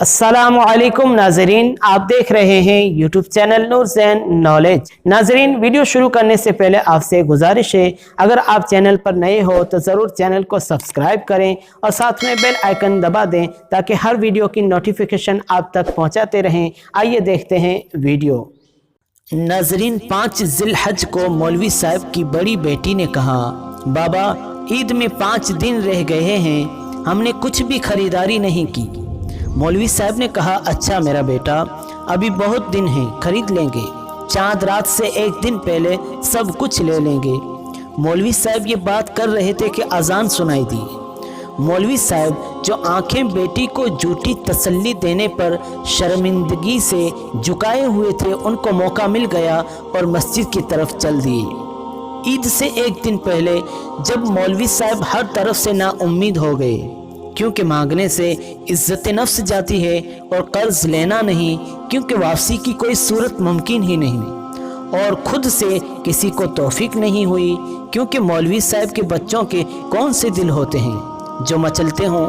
अस्सलामु अलैकुम नाजरीन, आप देख रहे हैं यूट्यूब चैनल नूर ज़ैन नॉलेज। नाजरीन, वीडियो शुरू करने से पहले आपसे गुजारिश है, अगर आप चैनल पर नए हो तो ज़रूर चैनल को सब्सक्राइब करें और साथ में बेल आइकन दबा दें ताकि हर वीडियो की नोटिफिकेशन आप तक पहुंचाते रहें। आइए देखते हैं वीडियो। नाजरीन, 5 ज़िलहज को मौलवी साहब की बड़ी बेटी ने कहा, बाबा ईद में 5 दिन रह गए हैं, हमने कुछ भी खरीदारी नहीं की। मौलवी साहब ने कहा, अच्छा मेरा बेटा, अभी बहुत दिन हैं, खरीद लेंगे, चांद रात से एक दिन पहले सब कुछ ले लेंगे। मौलवी साहब ये बात कर रहे थे कि अजान सुनाई दी। मौलवी साहब जो आंखें बेटी को झूठी तसल्ली देने पर शर्मिंदगी से झुकाए हुए थे, उनको मौका मिल गया और मस्जिद की तरफ चल दिए। ईद से एक दिन पहले जब मौलवी साहब हर तरफ से नाउम्मीद हो गए, क्योंकि मांगने से इज्जत नफ्स जाती है और कर्ज लेना नहीं, क्योंकि वापसी की कोई सूरत मुमकिन ही नहीं, और खुद से किसी को तौफीक नहीं हुई, क्योंकि मौलवी साहब के बच्चों के कौन से दिल होते हैं जो मचलते हों,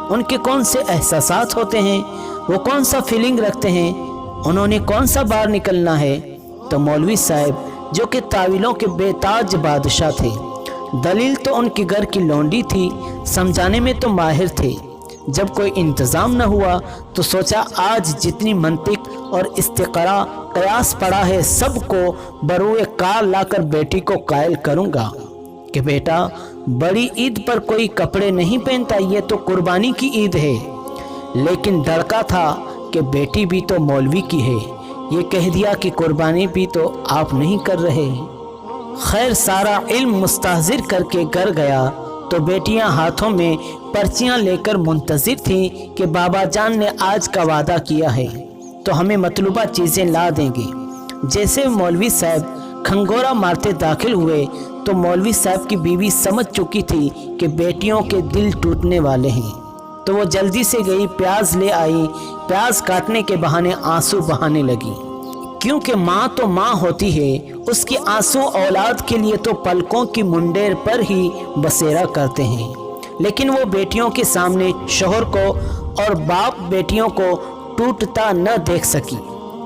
उनके कौन से एहसासात होते हैं, वो कौन सा फीलिंग रखते हैं, उन्होंने कौन सा बार निकलना है। तो मौलवी साहब जो कि तावीलों के बेताज बादशाह थे, दलील तो उनके घर की लौंडी थी, समझाने में तो माहिर थे। जब कोई इंतज़ाम न हुआ तो सोचा आज जितनी मंतिक और इस्तिक़रा क़यास पड़ा है, सबको बरूए कार लाकर बेटी को कायल करूँगा कि बेटा बड़ी ईद पर कोई कपड़े नहीं पहनता, ये तो कुर्बानी की ईद है। लेकिन डरका था कि बेटी भी तो मौलवी की है, ये कह दिया कि कुर्बानी भी तो आप नहीं कर रहे। खैर, सारा इल्म मुस्तहज़िर करके घर गया तो बेटियां हाथों में पर्चियां लेकर मुंतज़िर थीं कि बाबा जान ने आज का वादा किया है तो हमें मतलूबा चीज़ें ला देंगे। जैसे मौलवी साहब खंगोरा मारते दाखिल हुए तो मौलवी साहब की बीवी समझ चुकी थी कि बेटियों के दिल टूटने वाले हैं, तो वो जल्दी से गई, प्याज ले आई, प्याज काटने के बहाने आंसू बहाने लगी, क्योंकि माँ तो माँ होती है, उसके आंसू औलाद के लिए तो पलकों की मुंडेर पर ही बसेरा करते हैं। लेकिन वो बेटियों के सामने शोहर को और बाप बेटियों को टूटता न देख सकी।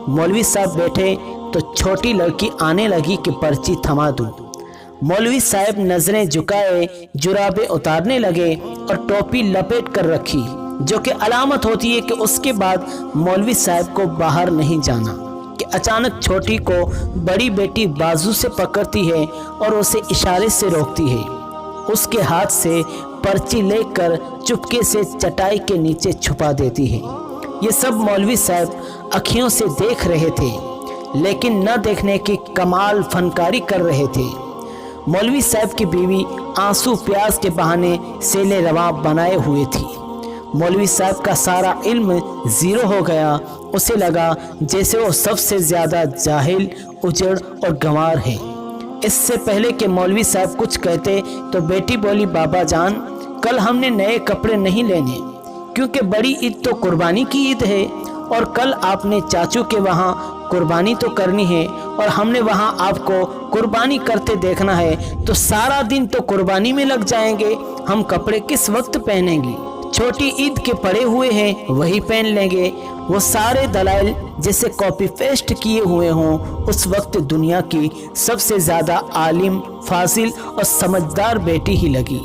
मौलवी साहब बैठे तो छोटी लड़की आने लगी कि पर्ची थमा दूं। मौलवी साहब नजरें झुकाए, जुराबे उतारने लगे और टोपी लपेट कर रखी, जो कि अलामत होती है कि उसके बाद मौलवी साहब को बाहर नहीं जाना। कि अचानक छोटी को बड़ी बेटी बाजू से पकड़ती है और उसे इशारे से रोकती है। उसके हाथ से पर्ची लेकर चुपके से चटाई के नीचे छुपा देती है। ये सब मौलवी साहब अखियों से देख रहे थे, लेकिन न देखने की कमाल फनकारी कर रहे थे। मौलवी साहब की बीवी आंसू प्याज के बहाने सेले रवा बनाए हुए थी। मौलवी साहब का सारा इल्म ज़ीरो हो गया। उसे लगा जैसे वो सबसे ज़्यादा जाहिल, उजड़ और गंवार है। इससे पहले कि मौलवी साहब कुछ कहते तो बेटी बोली, बाबा जान कल हमने नए कपड़े नहीं लेने, क्योंकि बड़ी ईद तो कुर्बानी की ईद है, और कल आपने चाचू के वहाँ कुर्बानी तो करनी है और हमने वहाँ आपको कुर्बानी करते देखना है, तो सारा दिन तो कुर्बानी में लग जाएंगे, हम कपड़े किस वक्त पहनेंगे। छोटी ईद के पड़े हुए हैं वही पहन लेंगे। वो सारे दलाइल जैसे कॉपी पेस्ट किए हुए हों। उस वक्त दुनिया की सबसे ज़्यादा आलिम, फाजिल और समझदार बेटी ही लगी।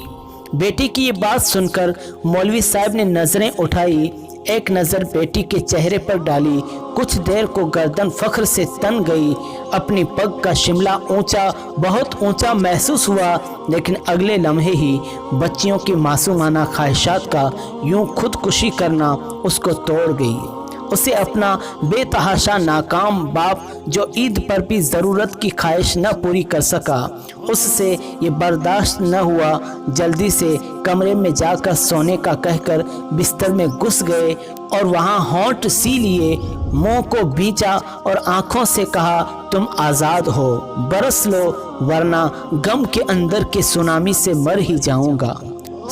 बेटी की ये बात सुनकर मौलवी साहब ने नज़रें उठाई, एक नज़र बेटी के चेहरे पर डाली, कुछ देर को गर्दन फख्र से तन गई, अपनी पग का शिमला ऊंचा, बहुत ऊंचा महसूस हुआ, लेकिन अगले लम्हे ही बच्चियों की मासूमाना ख्वाहिशात का यूं खुदकुशी करना उसको तोड़ गई। उसे अपना बेतहाशा नाकाम बाप, जो ईद पर भी ज़रूरत की ख्वाहिश न पूरी कर सका, उससे ये बर्दाश्त न हुआ। जल्दी से कमरे में जाकर सोने का कहकर बिस्तर में घुस गए और वहाँ होंठ सी लिए, मुंह को भींचा और आंखों से कहा, तुम आज़ाद हो, बरस लो, वरना गम के अंदर के सुनामी से मर ही जाऊंगा।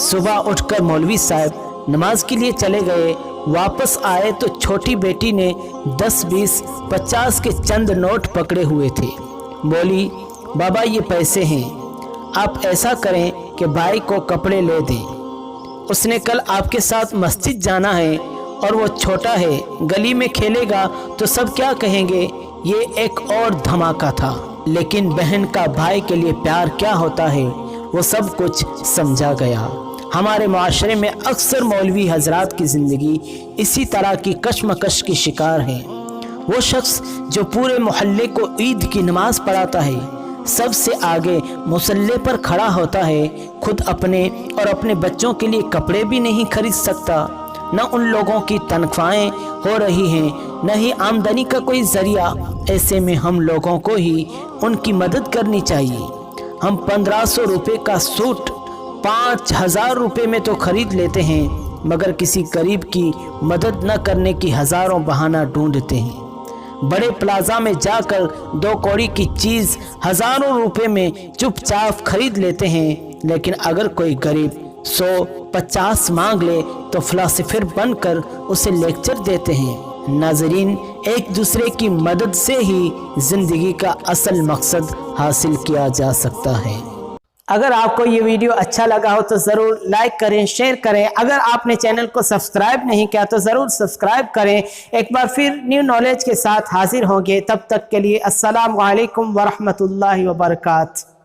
सुबह उठकर मौलवी साहब नमाज के लिए चले गए। वापस आए तो छोटी बेटी ने 10, 20, 50 के चंद नोट पकड़े हुए थे। बोली, बाबा ये पैसे हैं, आप ऐसा करें कि भाई को कपड़े ले दें, उसने कल आपके साथ मस्जिद जाना है और वो छोटा है, गली में खेलेगा तो सब क्या कहेंगे। ये एक और धमाका था। लेकिन बहन का भाई के लिए प्यार क्या होता है वो सब कुछ समझा गया। हमारे माशरे में अक्सर मौलवी हजरात की ज़िंदगी इसी तरह की कशमकश की शिकार है। वो शख्स जो पूरे मोहल्ले को ईद की नमाज पढ़ाता है, सबसे आगे मुसल्ले पर खड़ा होता है, खुद अपने और अपने बच्चों के लिए कपड़े भी नहीं खरीद सकता। न उन लोगों की तनख्वाहें हो रही हैं, न ही आमदनी का कोई ज़रिया। ऐसे में हम लोगों को ही उनकी मदद करनी चाहिए। हम 1500 रुपये का सूट 5000 रुपये में तो खरीद लेते हैं, मगर किसी गरीब की मदद न करने की हज़ारों बहाना ढूंढते हैं। बड़े प्लाजा में जाकर 2 कौड़ी की चीज़ हज़ारों रुपए में चुपचाप खरीद लेते हैं, लेकिन अगर कोई गरीब 100-50 मांग ले तो फिलॉसफर बनकर उसे लेक्चर देते हैं। नाजरीन, एक दूसरे की मदद से ही ज़िंदगी का असल मकसद हासिल किया जा सकता है। अगर आपको ये वीडियो अच्छा लगा हो तो ज़रूर लाइक करें, शेयर करें। अगर आपने चैनल को सब्सक्राइब नहीं किया तो ज़रूर सब्सक्राइब करें। एक बार फिर न्यू नॉलेज के साथ हाजिर होंगे। तब तक के लिए अस्सलाम वालेकुम वरहमतुल्लाहि वबरकातुहू।